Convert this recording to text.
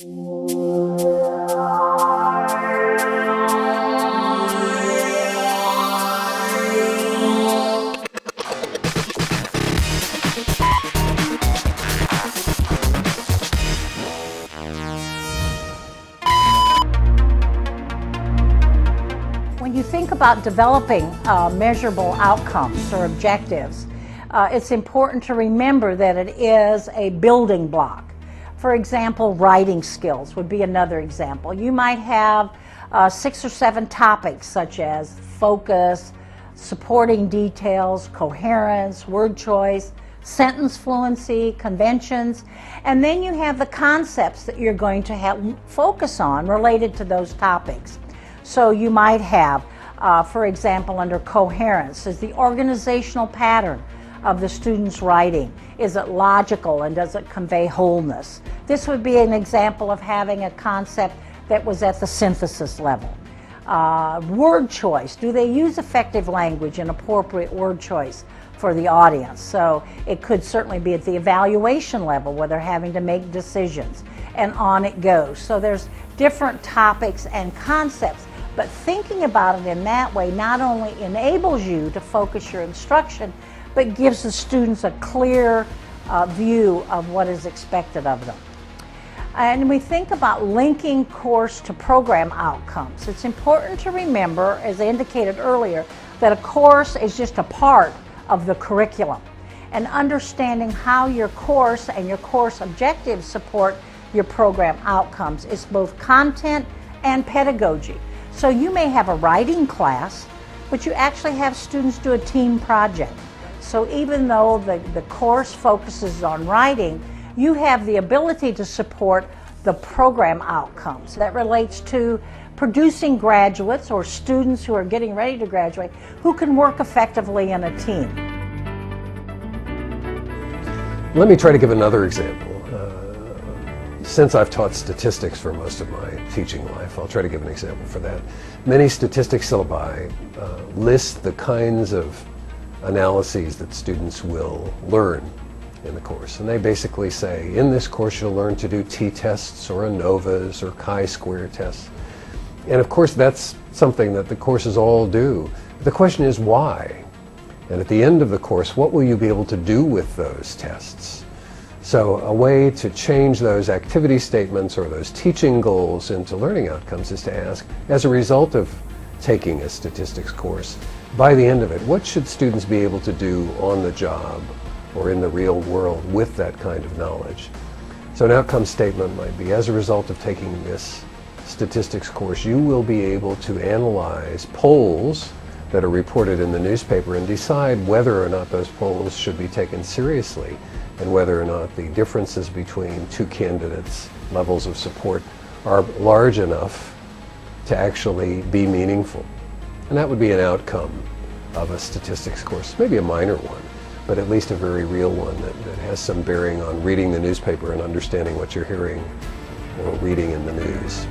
When you think about developing measurable outcomes or objectives, it's important to remember that it is a building block. For example, writing skills would be another example. You might have 6 or 7 topics such as focus, supporting details, coherence, word choice, sentence fluency, conventions, and then you have the concepts that you're going to focus on related to those topics. So you might have, for example, under coherence, is the organizational pattern of the student's writing. Is it logical and does it convey wholeness? This would be an example of having a concept that was at the synthesis level. Word choice, do they use effective language and appropriate word choice for the audience? So it could certainly be at the evaluation level where they're having to make decisions, and on it goes. So there's different topics and concepts. But thinking about it in that way not only enables you to focus your instruction, but gives the students a clear view of what is expected of them. And we think about linking course to program outcomes. It's important to remember, as I indicated earlier, that a course is just a part of the curriculum. And understanding how your course and your course objectives support your program outcomes is both content and pedagogy. So you may have a writing class, but you actually have students do a team project. So even though the course focuses on writing, you have the ability to support the program outcomes. That relates to producing graduates or students who are getting ready to graduate who can work effectively in a team. Let me try to give another example. Since I've taught statistics for most of my teaching life, I'll try to give an example for that. Many statistics syllabi list the kinds of analyses that students will learn in the course. And they basically say, in this course you'll learn to do t-tests or ANOVAs or chi-square tests. And of course that's something that the courses all do. The question is why? And at the end of the course, what will you be able to do with those tests? So a way to change those activity statements or those teaching goals into learning outcomes is to ask, as a result of taking a statistics course, by the end of it, what should students be able to do on the job or in the real world with that kind of knowledge? So an outcome statement might be, as a result of taking this statistics course, you will be able to analyze polls that are reported in the newspaper and decide whether or not those polls should be taken seriously, and whether or not the differences between two candidates' levels of support are large enough to actually be meaningful. And that would be an outcome of a statistics course, maybe a minor one, but at least a very real one that has some bearing on reading the newspaper and understanding what you're hearing or reading in the news.